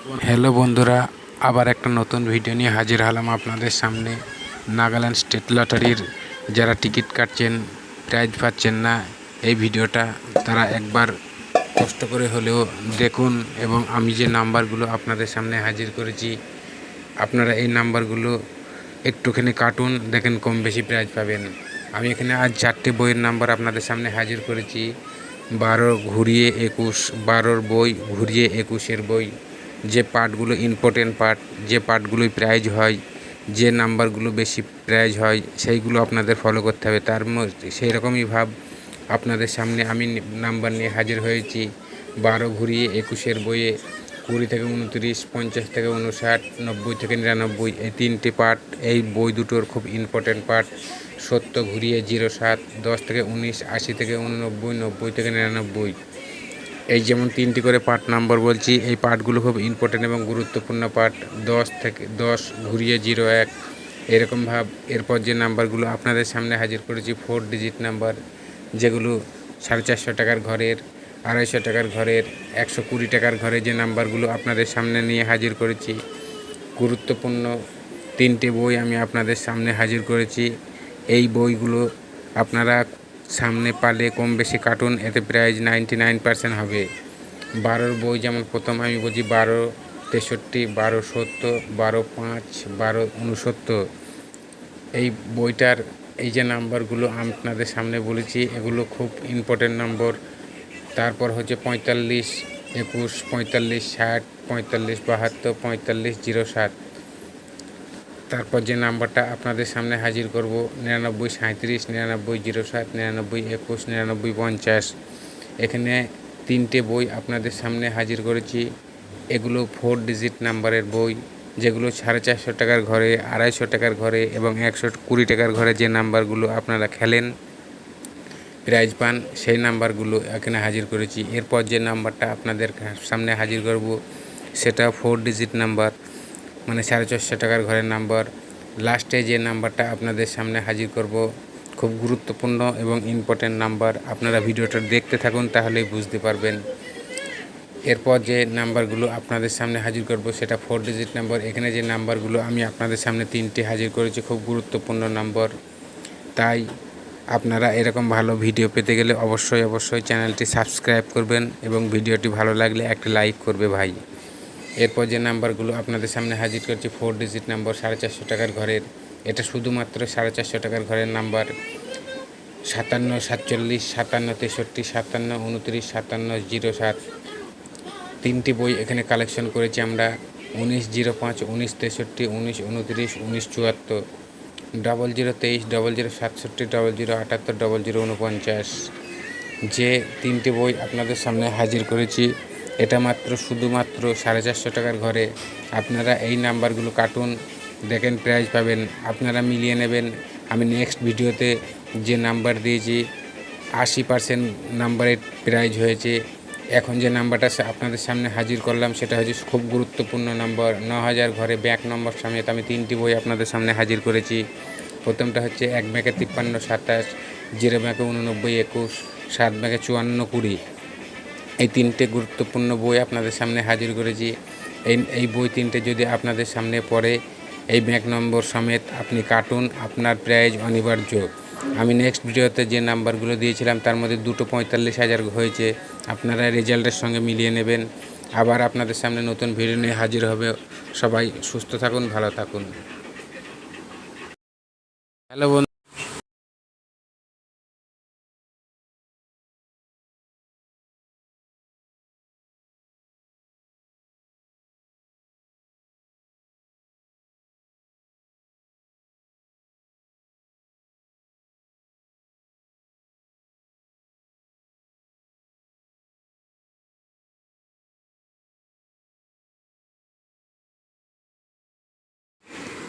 Hello বন্ধুরা, আবার একটা নতুন ভিডিও নিয়ে হাজির হলাম আপনাদের সামনে। নাগাল্যান্ড স্টেট লটারির যারা টিকিট কাটছেন, প্রাইজ পাচ্ছেন না, এই ভিডিওটা তারা একবার কষ্ট করে হলেও দেখুন। এবং আমি যে নাম্বারগুলো আপনাদের সামনে হাজির করেছি, আপনারা এই নাম্বারগুলো একটুখানি কাটুন, দেখেন কম বেশি প্রাইজ পাবেন। আমি এখানে আজ 4টে বইয়ের নাম্বার আপনাদের সামনে হাজির করেছি। 12 ঘুরিয়ে 21, 12 বই ঘুরিয়ে 21-এর বই। যে পার্টগুলো ইম্পর্টেন্ট পার্ট, যে পার্টগুলোই প্রাইজ হয়, যে নাম্বারগুলো বেশি প্রাইজ হয়, সেইগুলো আপনাদের ফলো করতে হবে। তার মধ্যে সেই রকমই ভাব আপনাদের সামনে আমি নাম্বার নিয়ে হাজির হয়েছি। 12 ঘুরিয়ে 21-এর বইয়ে 20 থেকে 29, 50 থেকে 59, 90 থেকে 99, এই 3টে পার্ট। এই বই দুটোর খুব ইম্পর্টেন্ট পার্ট। 70 ঘুরিয়ে 07, 10 থেকে 19, 80 থেকে 89, 90 থেকে 99। এই যেমন 3টি করে পার্ট নাম্বার বলছি, এই পার্টগুলো খুব ইম্পর্টেন্ট এবং গুরুত্বপূর্ণ পার্ট। 10 ঘুরিয়ে 01, এরকম ভাব। এরপর যে নাম্বারগুলো আপনাদের সামনে হাজির করেছি 4 ডিজিট নাম্বার, যেগুলো 450 টাকার ঘরের, 250 টাকার ঘরের, 120 টাকার ঘরে, যে নাম্বারগুলো আপনাদের সামনে নিয়ে হাজির করেছি। গুরুত্বপূর্ণ 3টে বই আমি আপনাদের সামনে হাজির করেছি। এই বইগুলো আপনারা সামনে পালে কম বেশি কাটুন, এতে প্রাইজ 99% হবে। 12 বই যেমন প্রথম আমি বলছি 12 63, 12 70, 12 5, 12 69। এই বইটার এই যে নাম্বারগুলো আপনাদের সামনে বলেছি, এগুলো খুব ইম্পর্টেন্ট নম্বর। তারপর হচ্ছে 45, 21, 45, 60, 45, 72, 45, 07। তারপর যে নাম্বারটা আপনাদের সামনে হাজির করব 99, 37, 99, 07, 99, 21, 99, 50। এখানে 3টে বই আপনাদের সামনে হাজির করেছি। এগুলো 4 ডিজিট নাম্বারের বই, যেগুলো 450 টাকার ঘরে, 250 টাকার ঘরে এবং 120 টাকার ঘরে যে নাম্বারগুলো আপনারা খেলেন, প্রাইজ পান, সেই নাম্বারগুলো এখানে হাজির করেছি। এরপর যে নাম্বারটা আপনাদের সামনে হাজির করব সেটা 4 ডিজিট নাম্বার, মানে 450 টাকার ঘরের নাম্বার। লাস্টে যে নাম্বারটা আপনাদের সামনে হাজির করব খুব গুরুত্বপূর্ণ এবং ইম্পর্টেন্ট নাম্বার। আপনারা ভিডিওটা দেখতে থাকুন, তাহলেই বুঝতে পারবেন। এরপর যে নাম্বারগুলো আপনাদের সামনে হাজির করব সেটা 4 ডিজিট নাম্বার। এখানে যে নাম্বারগুলো আমি আপনাদের সামনে 3টে হাজির করেছি, খুব গুরুত্বপূর্ণ নাম্বার। তাই আপনারা এরকম ভালো ভিডিও পেতে গেলে অবশ্যই চ্যানেলটি সাবস্ক্রাইব করবেন এবং ভিডিওটি ভালো লাগলে একটা লাইক করবে ভাই। এরপর যে নাম্বারগুলো আপনাদের সামনে হাজির করছি 4 ডিজিট নাম্বার, 450 টাকার ঘরের। এটা শুধুমাত্র 450 টাকার ঘরের নাম্বার। 57, 47, 57, 63, 57, 29, 57, 07। 3টি বই এখানে কালেকশন করেছি আমরা। 19, 05, 19, 63, 19, 29, 19, 74, 00, 23, 00, 67, 00, 78, 00, 49। যে 3টে বই আপনাদের সামনে হাজির করেছি, এটা শুধুমাত্র 450 টাকার ঘরে। আপনারা এই নাম্বারগুলো কাটুন, দেখেন প্রাইজ পাবেন, আপনারা মিলিয়ে নেবেন। আমি নেক্সট ভিডিওতে যে নাম্বার দিয়েছি 80% নাম্বারের প্রাইজ হয়েছে। এখন যে নাম্বারটা আপনাদের সামনে হাজির করলাম সেটা হচ্ছে খুব গুরুত্বপূর্ণ নাম্বার। 9000 ঘরে ব্যাক নম্বর সমেত আমি 3টি বই আপনাদের সামনে হাজির করেছি। প্রথমটা হচ্ছে 1 ব্যাগে 53, 27, 0 ব্যাগে 89, 21, 7 ব্যাগে 54, 20। এই 3টে গুরুত্বপূর্ণ বই আপনাদের সামনে হাজির করেছি। এই বই 3টে যদি আপনাদের সামনে পড়ে, এই ব্যাক নম্বর সমেত আপনি কাটুন, আপনার প্রাইজ অনিবার্য। আমি নেক্সট ভিডিওতে যে নাম্বারগুলো দিয়েছিলাম তার মধ্যে 2টো 45,000 হয়েছে, আপনারা রেজাল্টের সঙ্গে মিলিয়ে নেবেন। আবার আপনাদের সামনে নতুন ভিডিও নিয়ে হাজির হবে। সবাই সুস্থ থাকুন, ভালো থাকুন। হ্যালো বন্ধু।